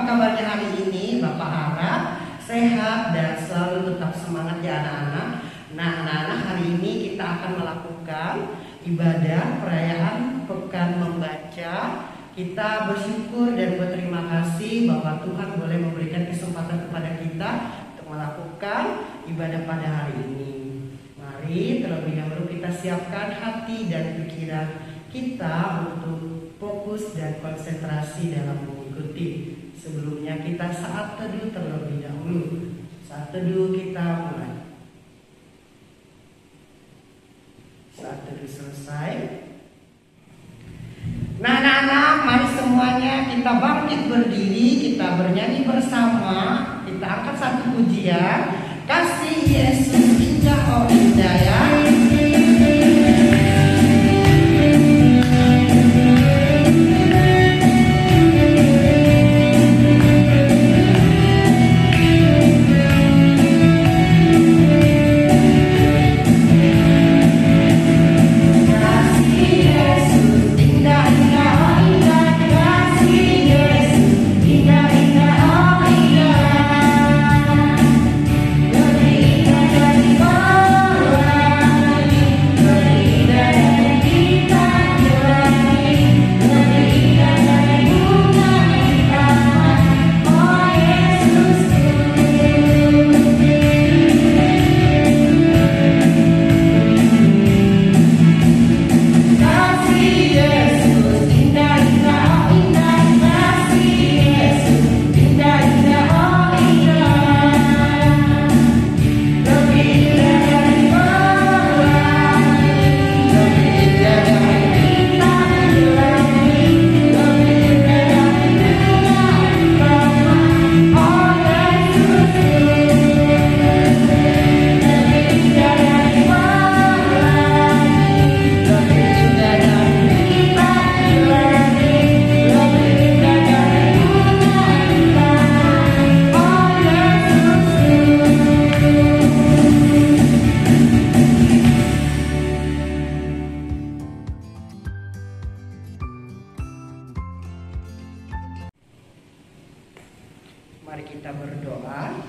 kabarnya hari ini? Bapak harap sehat dan selalu tetap semangat ya anak-anak. Nah anak-anak, hari ini kita akan melakukan ibadah perayaan Pekan Membaca. Kita bersyukur dan berterima kasih bahwa Tuhan boleh memberikan kesempatan kepada kita untuk melakukan ibadah pada hari ini. Mari terlebih dahulu kita siapkan hati dan pikiran kita untuk fokus dan konsentrasi dalam mengikuti. Sebelumnya kita saat teduh terlebih dahulu. Saat teduh kita mulai. Saat teduh selesai. Nah anak-anak, mari semuanya kita bangkit berdiri, kita bernyanyi bersama. Kita angkat satu pujian. Kasih Yesus indah, oh indah ya. Mari kita berdoa.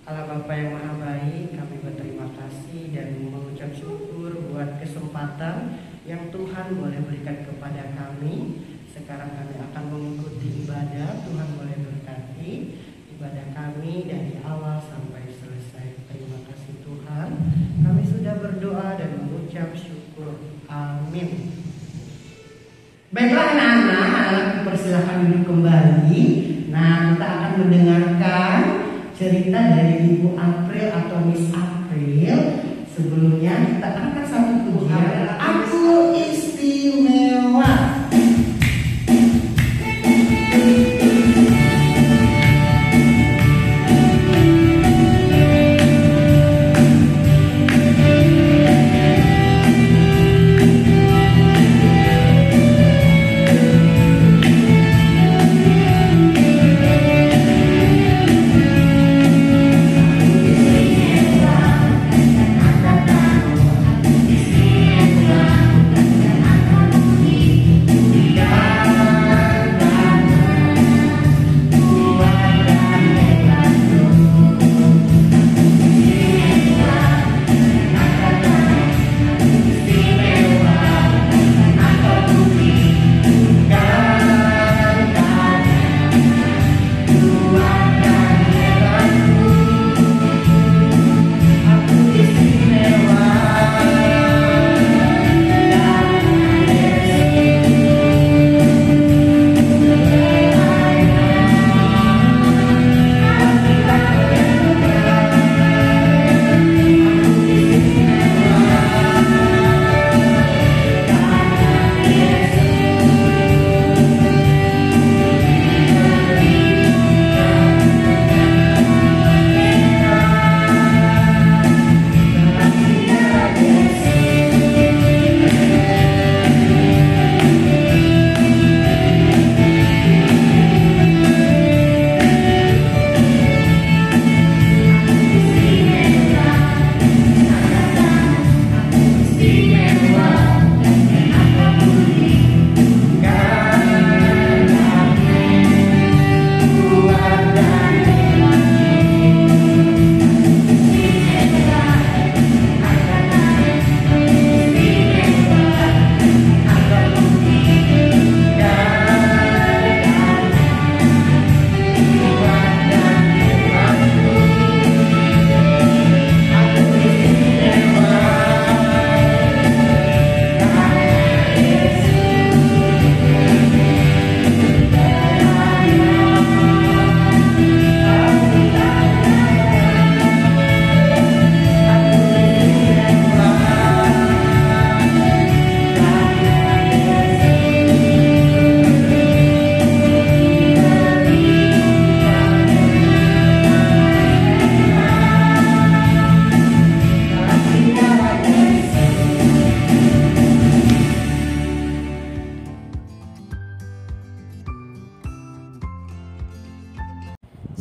Allah Bapa yang Maha Baik, kami berterima kasih dan mengucap syukur buat kesempatan yang Tuhan boleh berikan kepada kami. Sekarang kami akan mengikuti ibadah. Tuhan boleh berkati ibadah kami dari awal sampai selesai. Terima kasih Tuhan. Kami sudah berdoa dan mengucap syukur. Amin. Baiklah anak-anak, persilahkan duduk kembali. Nah, kita akan mendengarkan cerita dari Ibu April atau Miss April. Sebelumnya kita angkat satu pujian. Aku istimewa.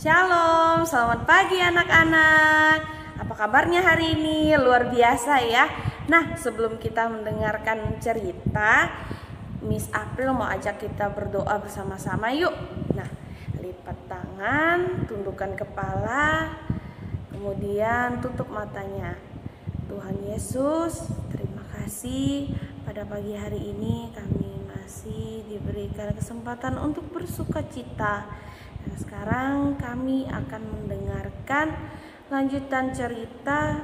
Shalom, selamat pagi anak-anak. Apa kabarnya hari ini? Luar biasa ya. Nah, sebelum kita mendengarkan cerita, Miss April mau ajak kita berdoa bersama-sama yuk. Nah, lipat tangan, tundukkan kepala, kemudian tutup matanya. Tuhan Yesus, terima kasih pada pagi hari ini kami masih diberikan kesempatan untuk bersukacita. Nah, sekarang kami akan mendengarkan lanjutan cerita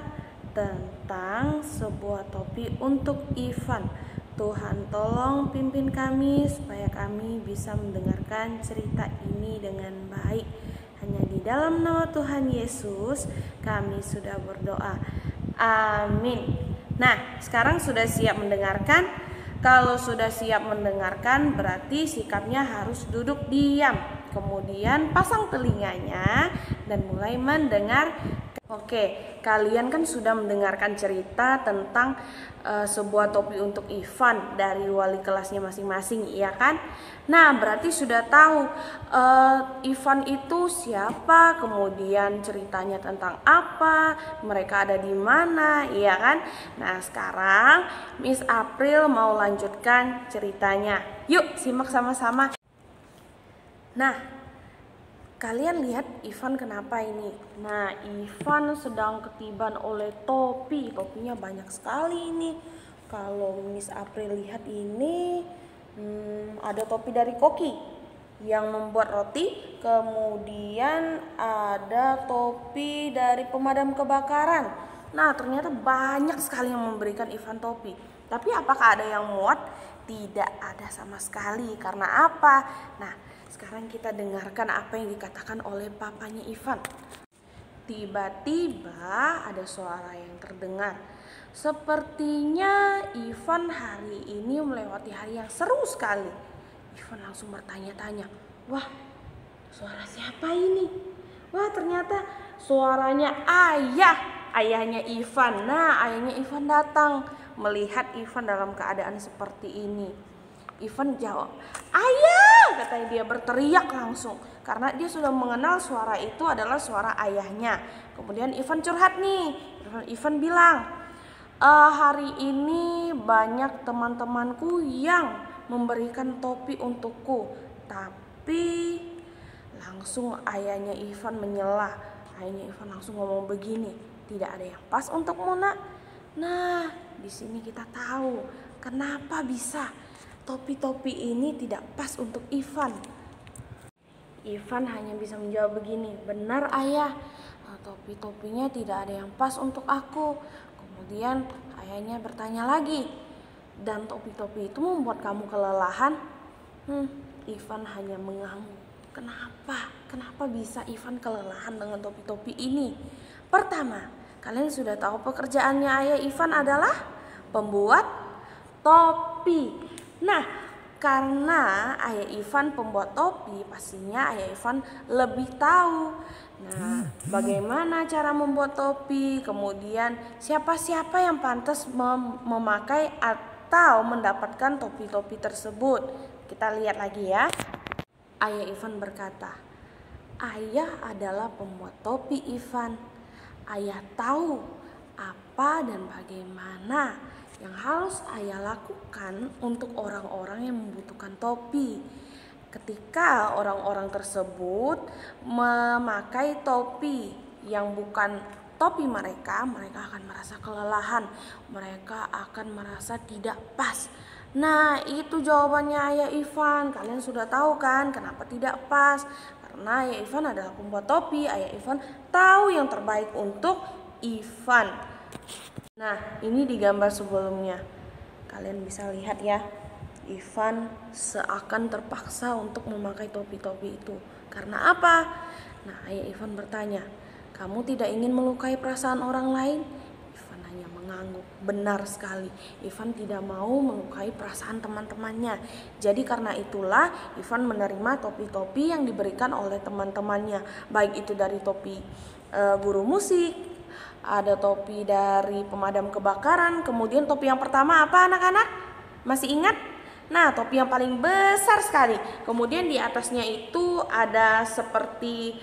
tentang sebuah topi untuk Ivan. Tuhan tolong pimpin kami supaya kami bisa mendengarkan cerita ini dengan baik. Hanya di dalam nama Tuhan Yesus kami sudah berdoa. Amin. Nah, sekarang sudah siap mendengarkan? Kalau sudah siap mendengarkan berarti sikapnya harus duduk diam. Kemudian pasang telinganya dan mulai mendengar. Oke, kalian kan sudah mendengarkan cerita tentang sebuah topi untuk Ivan dari wali kelasnya masing-masing, iya kan? Nah, berarti sudah tahu Ivan itu siapa, kemudian ceritanya tentang apa, mereka ada di mana, iya kan? Nah, sekarang Miss April mau lanjutkan ceritanya. Yuk, simak sama-sama. Nah, kalian lihat Ivan kenapa ini? Nah, Ivan sedang ketiban oleh topi. Topinya banyak sekali ini. Kalau Miss April lihat ini, ada topi dari koki yang membuat roti. Kemudian ada topi dari pemadam kebakaran. Nah, ternyata banyak sekali yang memberikan Ivan topi. Tapi apakah ada yang muat? Tidak ada sama sekali. Karena apa? Nah, sekarang kita dengarkan apa yang dikatakan oleh papanya Ivan. Tiba-tiba ada suara yang terdengar. Sepertinya Ivan hari ini melewati hari yang seru sekali. Ivan langsung bertanya-tanya, wah, suara siapa ini? Wah, ternyata suaranya ayahnya Ivan. Nah, ayahnya Ivan datang melihat Ivan dalam keadaan seperti ini. Ivan jawab, ayah, katanya, dia berteriak langsung karena dia sudah mengenal suara itu adalah suara ayahnya. Kemudian Ivan curhat nih. Ivan bilang, hari ini banyak teman-temanku yang memberikan topi untukku, tapi langsung ayahnya Ivan menyela. Ayahnya Ivan langsung ngomong begini, tidak ada yang pas untukmu, nak. Nah, di sini kita tahu kenapa bisa topi-topi ini tidak pas untuk Ivan. Ivan hanya bisa menjawab begini, benar ayah, topi-topinya tidak ada yang pas untuk aku. Kemudian ayahnya bertanya lagi, dan topi-topi itu membuat kamu kelelahan? Ivan hanya mengangguk. Kenapa bisa Ivan kelelahan dengan topi-topi ini? Pertama, kalian sudah tahu pekerjaannya ayah Ivan adalah pembuat topi. Nah, karena ayah Ivan pembuat topi, pastinya ayah Ivan lebih tahu. Nah, bagaimana cara membuat topi, kemudian siapa-siapa yang pantas memakai atau mendapatkan topi-topi tersebut. Kita lihat lagi ya. Ayah Ivan berkata, ayah adalah pembuat topi Ivan. Ayah tahu apa dan bagaimana yang harus ayah lakukan untuk orang-orang yang membutuhkan topi. Ketika orang-orang tersebut memakai topi yang bukan topi mereka akan merasa kelelahan, mereka akan merasa tidak pas. Nah, itu jawabannya ayah Ivan. Kalian sudah tahu kan kenapa tidak pas? Karena ayah Ivan adalah pembuat topi. Ayah Ivan tahu yang terbaik untuk Ivan. Nah, ini di gambar sebelumnya. Kalian bisa lihat ya, Ivan seakan terpaksa untuk memakai topi-topi itu. Karena apa? Nah, ayah Ivan bertanya, kamu tidak ingin melukai perasaan orang lain? Ivan hanya mengangguk. Benar sekali, Ivan tidak mau melukai perasaan teman-temannya. Jadi karena itulah Ivan menerima topi-topi yang diberikan oleh teman-temannya. Baik itu dari topi guru musik, ada topi dari pemadam kebakaran. Kemudian topi yang pertama apa anak-anak? Masih ingat? Nah, topi yang paling besar sekali. Kemudian di atasnya itu ada seperti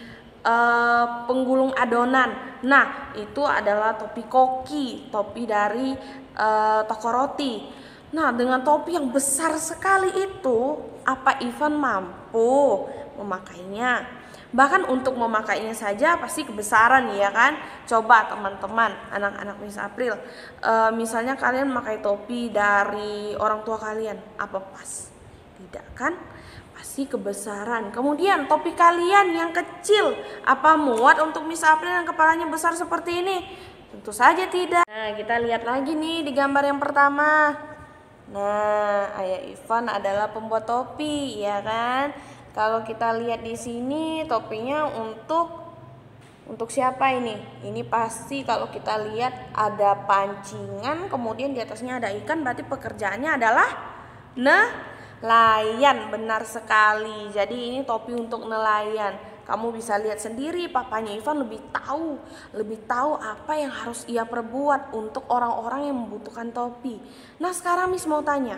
penggulung adonan. Nah, itu adalah topi koki, topi dari toko roti. Nah, dengan topi yang besar sekali itu, apa Ivan mampu memakainya? Bahkan untuk memakainya saja pasti kebesaran, ya kan? Coba teman-teman, anak-anak Miss April, misalnya kalian memakai topi dari orang tua kalian, apa pas? Tidak kan? Pasti kebesaran. Kemudian topi kalian yang kecil, apa muat untuk Miss April yang kepalanya besar seperti ini? Tentu saja tidak. Nah, kita lihat lagi nih di gambar yang pertama. Nah, Ayah Ivan adalah pembuat topi, ya kan? Kalau kita lihat di sini topinya untuk siapa ini? Ini pasti kalau kita lihat ada pancingan, kemudian di atasnya ada ikan, berarti pekerjaannya adalah nelayan. Benar sekali. Jadi ini topi untuk nelayan. Kamu bisa lihat sendiri, papanya Ivan lebih tahu apa yang harus ia perbuat untuk orang-orang yang membutuhkan topi. Nah, sekarang Miss mau tanya,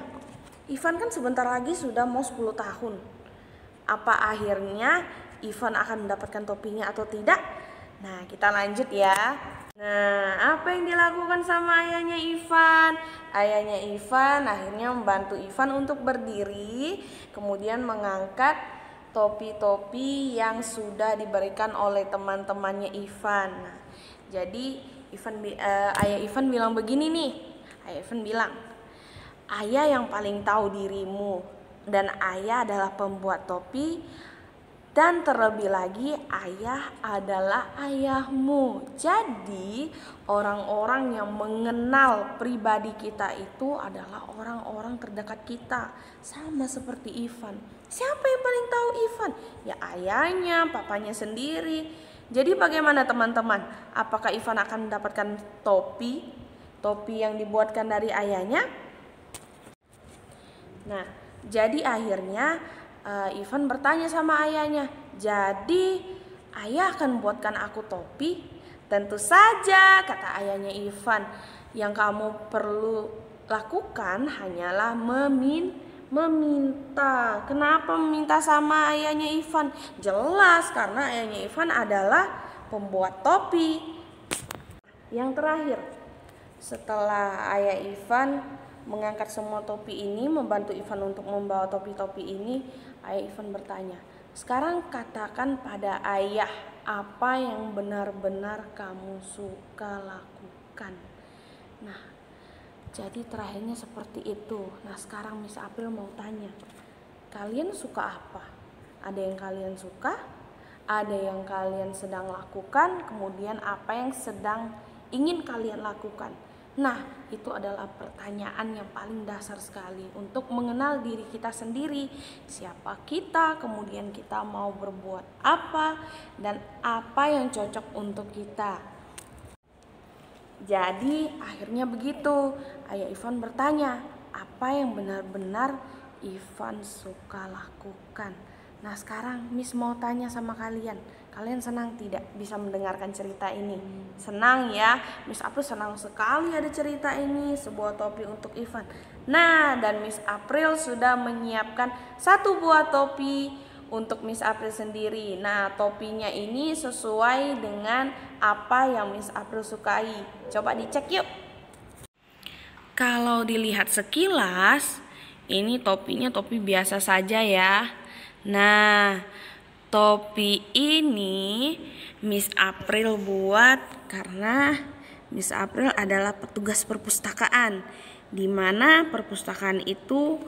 Ivan kan sebentar lagi sudah mau 10 tahun. Apa akhirnya Ivan akan mendapatkan topinya atau tidak? Nah, kita lanjut ya. Nah, apa yang dilakukan sama ayahnya Ivan? Ayahnya Ivan akhirnya membantu Ivan untuk berdiri, kemudian mengangkat topi-topi yang sudah diberikan oleh teman-temannya Ivan. Nah, jadi ayah Ivan bilang begini nih. Ayah Ivan bilang, ayah yang paling tahu dirimu, dan ayah adalah pembuat topi, dan terlebih lagi ayah adalah ayahmu. Jadi orang-orang yang mengenal pribadi kita itu adalah orang-orang terdekat kita. Sama seperti Ivan. Siapa yang paling tahu Ivan? Ya ayahnya, papanya sendiri. Jadi bagaimana teman-teman? Apakah Ivan akan mendapatkan topi yang dibuatkan dari ayahnya? Nah, jadi akhirnya Ivan bertanya sama ayahnya, jadi ayah akan buatkan aku topi? Tentu saja, kata ayahnya Ivan, yang kamu perlu lakukan hanyalah meminta. Kenapa meminta sama ayahnya Ivan? Jelas, karena ayahnya Ivan adalah pembuat topi. Yang terakhir, setelah ayah Ivan mengangkat semua topi ini, membantu Ivan untuk membawa topi-topi ini, ayah Ivan bertanya, sekarang katakan pada ayah apa yang benar-benar kamu suka lakukan. Nah, jadi terakhirnya seperti itu. Nah, sekarang Miss April mau tanya, kalian suka apa? Ada yang kalian suka? Ada yang kalian sedang lakukan? Kemudian apa yang sedang ingin kalian lakukan? Nah, itu adalah pertanyaan yang paling dasar sekali untuk mengenal diri kita sendiri. Siapa kita, kemudian kita mau berbuat apa, dan apa yang cocok untuk kita. Jadi, akhirnya begitu. Ayah Ivan bertanya, apa yang benar-benar Ivan suka lakukan. Nah, sekarang Miss mau tanya sama kalian. Kalian senang tidak bisa mendengarkan cerita ini? Senang ya? Miss April senang sekali ada cerita ini, sebuah topi untuk Ivan. Nah, dan Miss April sudah menyiapkan satu buah topi untuk Miss April sendiri. Nah, topinya ini sesuai dengan apa yang Miss April sukai. Coba dicek yuk. Kalau dilihat sekilas, ini topinya topi biasa saja ya. Nah, topi ini Miss April buat karena Miss April adalah petugas perpustakaan, di mana perpustakaan itu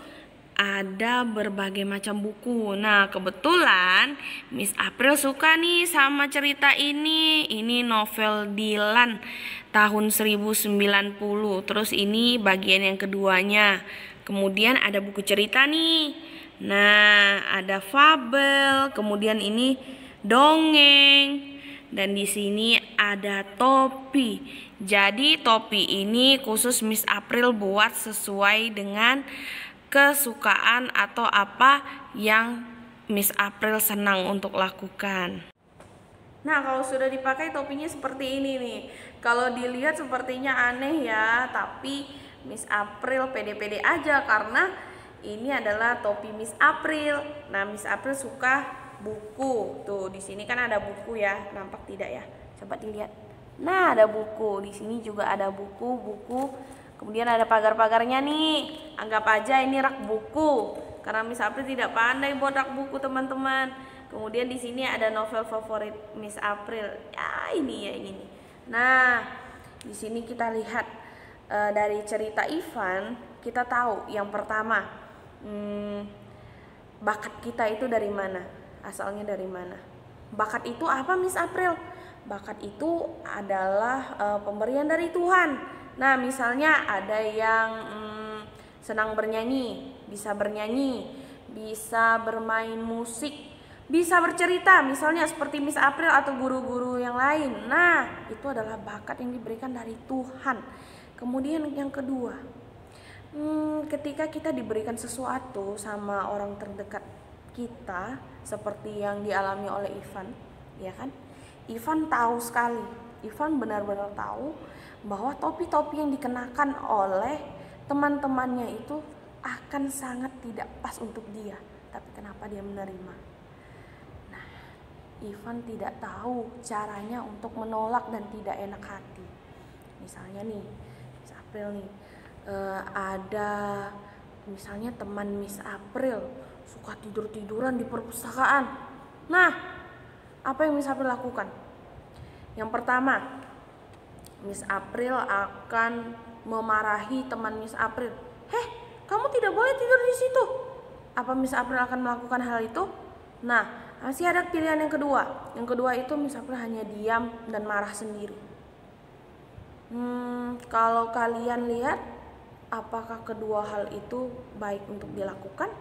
ada berbagai macam buku. Nah, kebetulan Miss April suka nih sama cerita ini. Ini novel Dylan tahun 1090. Terus ini bagian yang keduanya. Kemudian ada buku cerita nih. Nah, ada fabel, kemudian ini dongeng, dan di sini ada topi. Jadi topi ini khusus Miss April buat sesuai dengan kesukaan atau apa yang Miss April senang untuk lakukan. Nah, kalau sudah dipakai topinya seperti ini nih. Kalau dilihat sepertinya aneh ya, tapi Miss April pede-pede aja karena ini adalah topi Miss April. Nah, Miss April suka buku. Tuh, di sini kan ada buku ya. Nampak tidak ya? Coba dilihat. Nah, ada buku. Di sini juga ada buku. Kemudian ada pagar-pagarnya nih. Anggap aja ini rak buku. Karena Miss April tidak pandai buat rak buku, teman-teman. Kemudian di sini ada novel favorit Miss April. Ya, ini ya ini. Nah, di sini kita lihat dari cerita Ivan, kita tahu yang pertama, bakat kita itu dari mana? Asalnya dari mana? Bakat itu apa, Miss April? Bakat itu adalah pemberian dari Tuhan. Nah, misalnya ada yang senang bernyanyi, bisa bermain musik, bisa bercerita, misalnya seperti Miss April atau guru-guru yang lain. Nah, itu adalah bakat yang diberikan dari Tuhan. Kemudian yang kedua, ketika kita diberikan sesuatu sama orang terdekat kita, seperti yang dialami oleh Ivan, ya kan? Ivan tahu sekali, Ivan benar-benar tahu bahwa topi-topi yang dikenakan oleh teman-temannya itu akan sangat tidak pas untuk dia. Tapi kenapa dia menerima? Nah, Ivan tidak tahu caranya untuk menolak dan tidak enak hati. Misalnya nih, Miss April nih, ada misalnya teman Miss April suka tidur-tiduran di perpustakaan. Nah, apa yang Miss April lakukan? Yang pertama, Miss April akan memarahi teman Miss April. Kamu tidak boleh tidur di situ. Apa Miss April akan melakukan hal itu? Nah, masih ada pilihan yang kedua. Yang kedua itu Miss April hanya diam dan marah sendiri. Kalau kalian lihat, apakah kedua hal itu baik untuk dilakukan?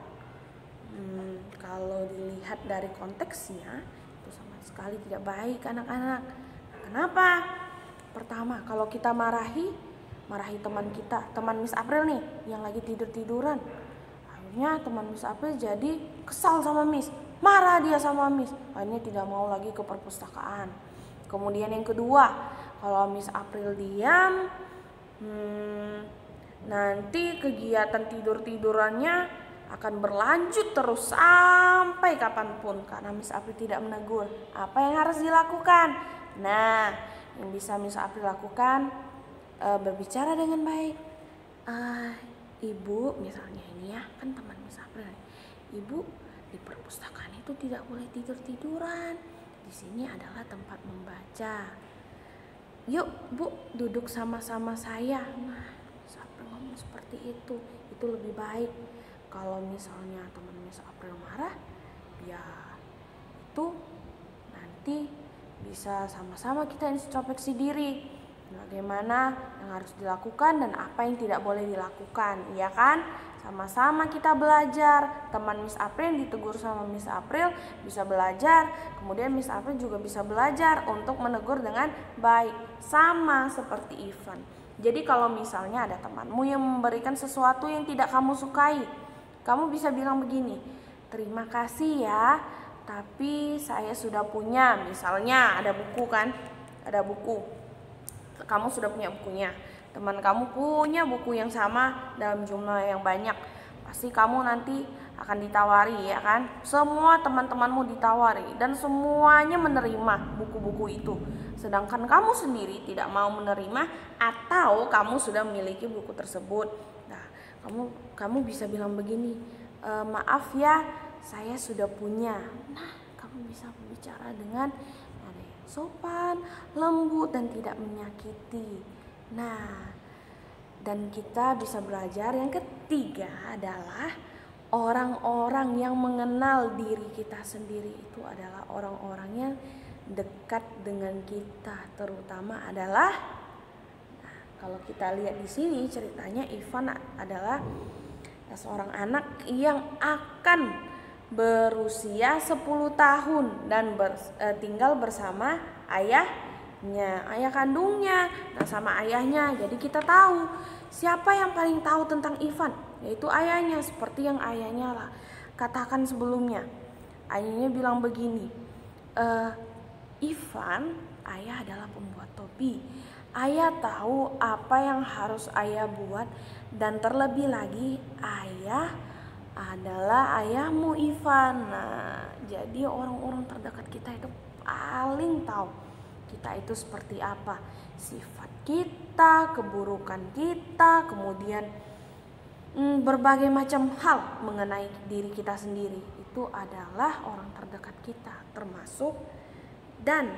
Kalau dilihat dari konteksnya, itu sama sekali tidak baik, anak-anak. Kenapa? Pertama, kalau kita marahi teman kita, teman Miss April nih yang lagi tidur-tiduran, akhirnya teman Miss April jadi kesal sama Miss, marah dia sama Miss, akhirnya tidak mau lagi ke perpustakaan. Kemudian yang kedua, kalau Miss April diam, nanti kegiatan tidur-tidurannya akan berlanjut terus sampai kapanpun karena Miss April tidak menegur. Apa yang harus dilakukan? Nah, yang bisa Miss April lakukan, berbicara dengan baik. Ibu, misalnya ini ya, kan teman Miss April. Ibu, di perpustakaan itu tidak boleh tidur-tiduran. Di sini adalah tempat membaca. Yuk, Bu, duduk sama-sama saya. Nah, Miss April ngomong seperti itu lebih baik. Kalau misalnya teman Miss April marah, ya itu nanti bisa sama-sama kita introspeksi diri. Bagaimana yang harus dilakukan dan apa yang tidak boleh dilakukan, iya kan? Sama-sama kita belajar. Teman Miss April yang ditegur sama Miss April bisa belajar, kemudian Miss April juga bisa belajar untuk menegur dengan baik, sama seperti Ivan. Jadi kalau misalnya ada temanmu yang memberikan sesuatu yang tidak kamu sukai, kamu bisa bilang begini, terima kasih ya, tapi saya sudah punya, misalnya ada buku kan, ada buku. Kamu sudah punya bukunya, teman kamu punya buku yang sama dalam jumlah yang banyak, pasti kamu nanti akan ditawari, ya kan? Semua teman-temanmu ditawari dan semuanya menerima buku-buku itu, sedangkan kamu sendiri tidak mau menerima atau kamu sudah memiliki buku tersebut. Nah, kamu bisa bilang begini, maaf ya, saya sudah punya. Nah, kamu bisa berbicara dengan sopan, lembut, dan tidak menyakiti. Nah, dan kita bisa belajar. Yang ketiga adalah orang-orang yang mengenal diri kita sendiri itu adalah orang-orang yang dekat dengan kita, terutama adalah, nah, kalau kita lihat di sini ceritanya Ivan adalah seorang anak yang akan berusia 10 tahun dan tinggal bersama ayahnya, ayah kandungnya, nah sama ayahnya. Jadi kita tahu siapa yang paling tahu tentang Ivan, yaitu ayahnya. Seperti yang ayahnya lah katakan sebelumnya, ayahnya bilang begini, Ivan, ayah adalah pembuat topi, ayah tahu apa yang harus ayah buat, dan terlebih lagi ayah adalah ayahmu Ivan. Nah, Jadi orang-orang terdekat kita itu paling tahu kita itu seperti apa, sifat kita, keburukan kita, kemudian berbagai macam hal mengenai diri kita sendiri. Itu adalah orang terdekat kita, termasuk dan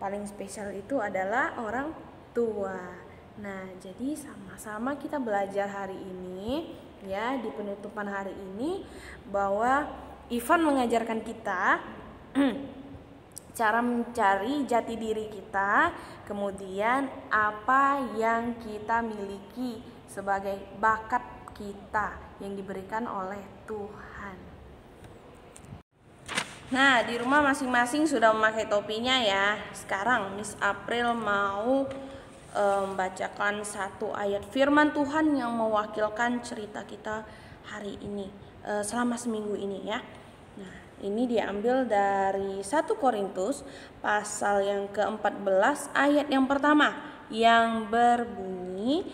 paling spesial itu adalah orang tua. Nah, jadi sama-sama kita belajar hari ini ya, di penutupan hari ini, bahwa Ivan mengajarkan kita cara mencari jati diri kita, kemudian apa yang kita miliki sebagai bakat kita yang diberikan oleh Tuhan. Nah, di rumah masing-masing sudah memakai topinya ya. Sekarang Miss April mau membacakan satu ayat firman Tuhan yang mewakilkan cerita kita hari ini, selama seminggu ini ya. Nah, ini diambil dari 1 Korintus pasal yang ke-14 ayat yang pertama yang berbunyi,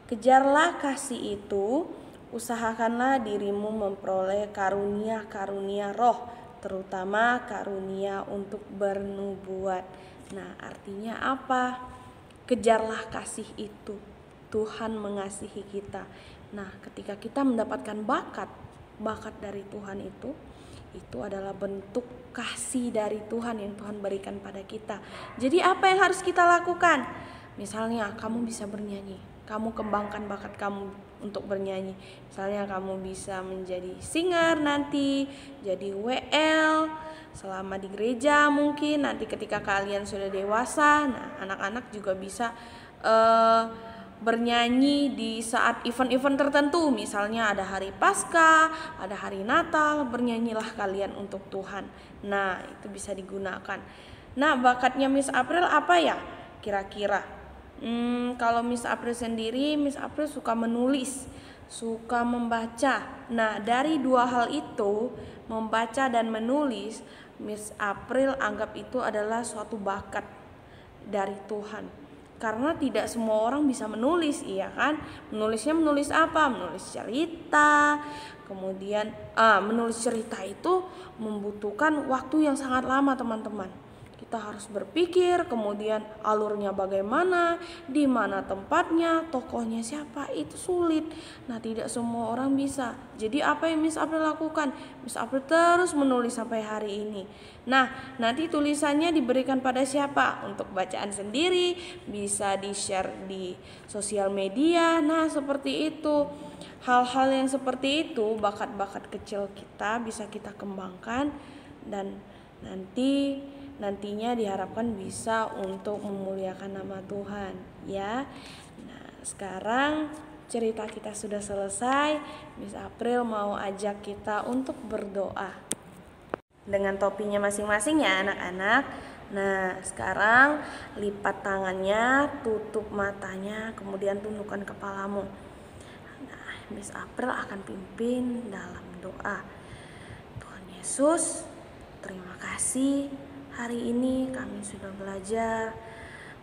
kejarlah kasih itu, usahakanlah dirimu memperoleh karunia-karunia roh, terutama karunia untuk bernubuat. Nah, artinya apa? Kejarlah kasih itu. Tuhan mengasihi kita. Nah, ketika kita mendapatkan bakat dari Tuhan itu adalah bentuk kasih dari Tuhan yang Tuhan berikan pada kita. Jadi apa yang harus kita lakukan? Misalnya kamu bisa bernyanyi, kamu kembangkan bakat kamu untuk bernyanyi. Misalnya kamu bisa menjadi singer nanti, jadi WL selama di gereja, mungkin nanti ketika kalian sudah dewasa. Nah, anak-anak juga bisa bernyanyi di saat event-event tertentu, misalnya ada hari Paskah, ada hari Natal, bernyanyilah kalian untuk Tuhan. Nah, itu bisa digunakan. Nah, bakatnya Miss April apa ya kira-kira? Kalau Miss April sendiri, Miss April suka menulis, suka membaca. Nah, dari dua hal itu, membaca dan menulis, Miss April anggap itu adalah suatu bakat dari Tuhan. Karena tidak semua orang bisa menulis, iya kan? Menulisnya menulis apa? Menulis cerita. Kemudian menulis cerita itu membutuhkan waktu yang sangat lama, teman-teman. Kita harus berpikir, kemudian alurnya bagaimana, di mana tempatnya, tokohnya siapa, itu sulit. Nah, tidak semua orang bisa. Jadi apa yang Miss April lakukan? Miss April terus menulis sampai hari ini. Nah, nanti tulisannya diberikan pada siapa? Untuk bacaan sendiri, bisa di-share di sosial media. Nah, seperti itu. Hal-hal yang seperti itu, bakat-bakat kecil kita bisa kita kembangkan, dan nantinya diharapkan bisa untuk memuliakan nama Tuhan ya. Nah, sekarang cerita kita sudah selesai. Miss April mau ajak kita untuk berdoa dengan topinya masing-masing ya anak-anak. Nah, sekarang lipat tangannya, tutup matanya, kemudian tundukkan kepalamu. Nah, Miss April akan pimpin dalam doa. Tuhan Yesus, terima kasih. Hari ini kami sudah belajar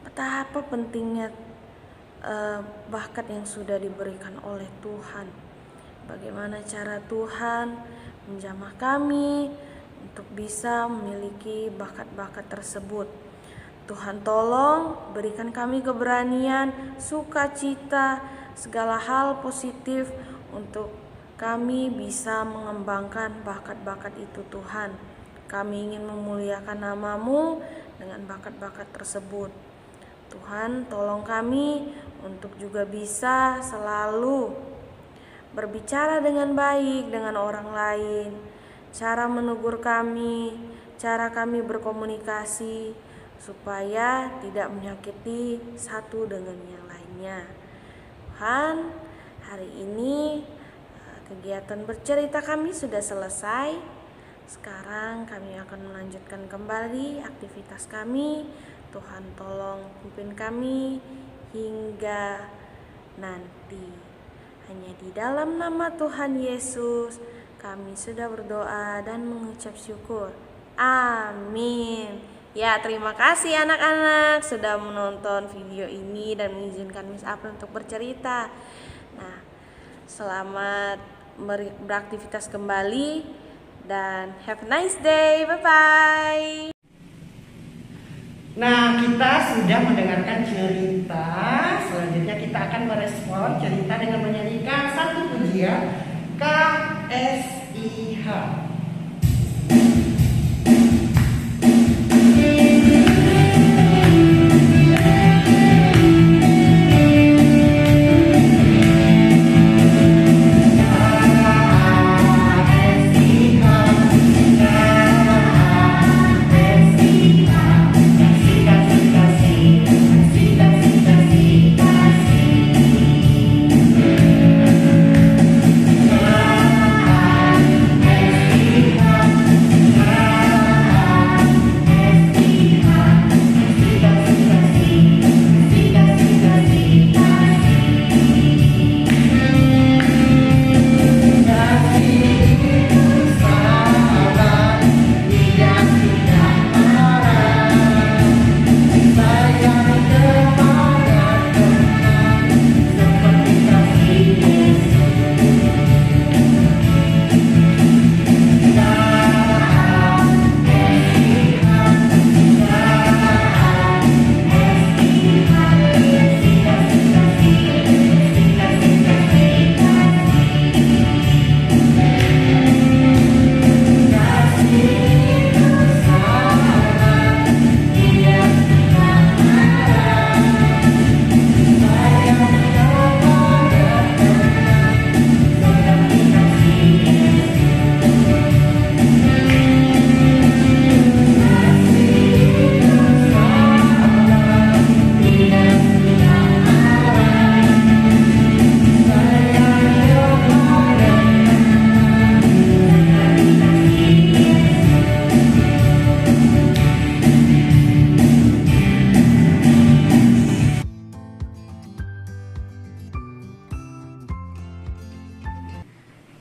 betapa pentingnya bakat yang sudah diberikan oleh Tuhan. Bagaimana cara Tuhan menjamah kami untuk bisa memiliki bakat-bakat tersebut. Tuhan tolong berikan kami keberanian, sukacita, segala hal positif untuk kami bisa mengembangkan bakat-bakat itu Tuhan. Kami ingin memuliakan nama-Mu dengan bakat-bakat tersebut. Tuhan, tolong kami untuk juga bisa selalu berbicara dengan baik dengan orang lain. Cara menegur kami, cara kami berkomunikasi, supaya tidak menyakiti satu dengan yang lainnya. Tuhan, hari ini kegiatan bercerita kami sudah selesai. Sekarang kami akan melanjutkan kembali aktivitas kami. Tuhan tolong pimpin kami hingga nanti. Hanya di dalam nama Tuhan Yesus kami sudah berdoa dan mengucap syukur. Amin. Ya, terima kasih anak-anak sudah menonton video ini dan mengizinkan Miss April untuk bercerita. Nah, selamat beraktivitas kembali dan have a nice day. Bye-bye. Nah, kita sudah mendengarkan cerita. Selanjutnya kita akan merespon cerita dengan menyanyikan satu pujian KSIH.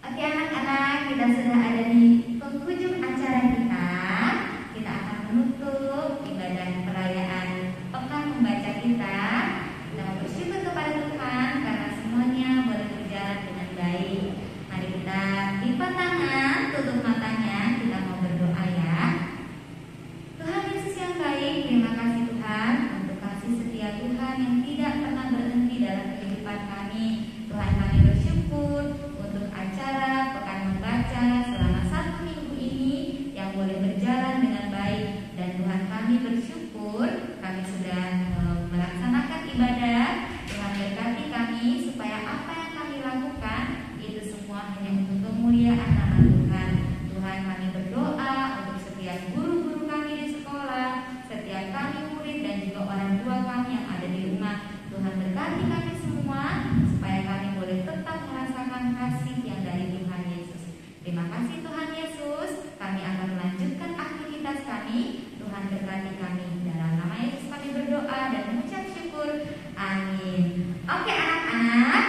Oke anak-anak, kita sudah ada di penghujung acara kita. Kita akan menutup ibadah perayaan Pekan Membaca kita. Kita bersyukur kepada Tuhan karena semuanya boleh berjalan dengan baik. Mari kita lipat tangan, tutup matanya, kita mau berdoa ya. Tuhan Yesus yang baik, terima kasih Tuhan untuk kasih setia Tuhan yang tidak pernah berhenti dalam kehidupan kami. Tuhan, kami bersyukur untuk acara Pekan Membaca selama 1 minggu ini yang boleh berjalan dengan baik. Dan Tuhan, kami bersyukur kami sudah melaksanakan ibadah. Tuhan, berkati kami supaya apa yang kami lakukan itu semua hanya untuk kemuliaan nama Tuhan. Tuhan, kami berdoa untuk setiap guru-guru kami di sekolah, setiap kami murid dan juga orang tua kami yang ada di rumah. Tuhan, berkati kami semua supaya kami boleh tetap merasakan kasih yang dari Tuhan Yesus. Terima kasih Tuhan Yesus. Kami akan melanjutkan aktivitas kami. Tuhan, berkati kami. Dalam nama Yesus kami berdoa dan mengucap syukur. Amin. Oke anak-anak,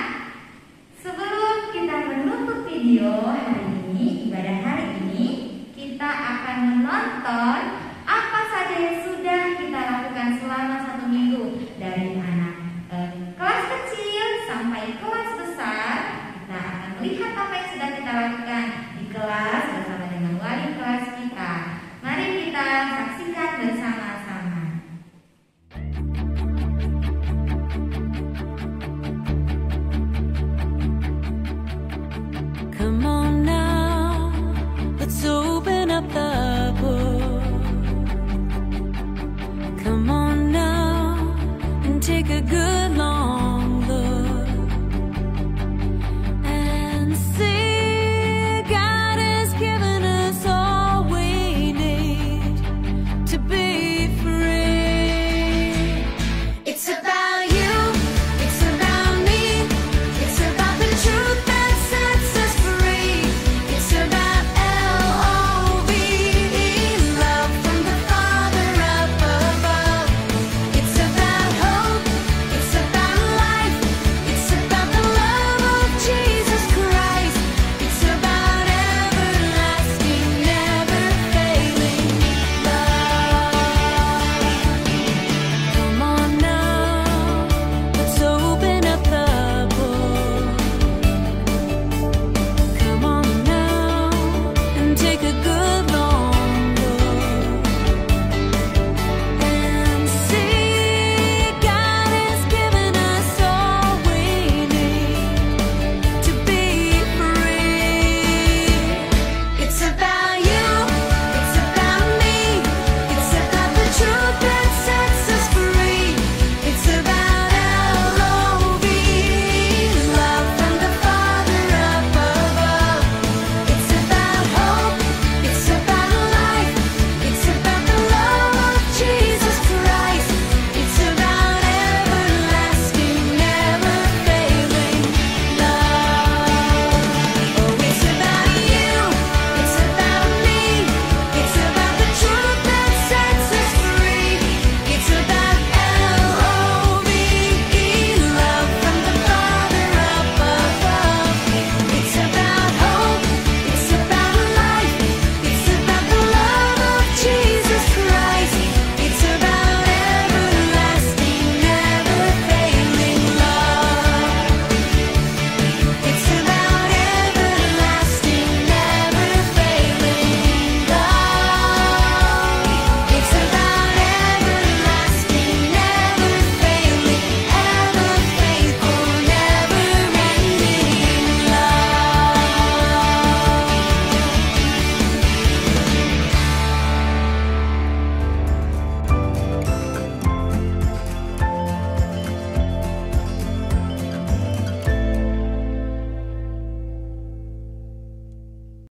sebelum kita menutup video hari ini, ibadah hari ini, kita akan menonton apa saja yang sudah kita lakukan selama 1 minggu. Dari anak kelas kecil sampai kelas besar, kita akan melihat apa yang sudah kita lakukan di kelas bersama dengan wali kelas kita. Mari kita saksikan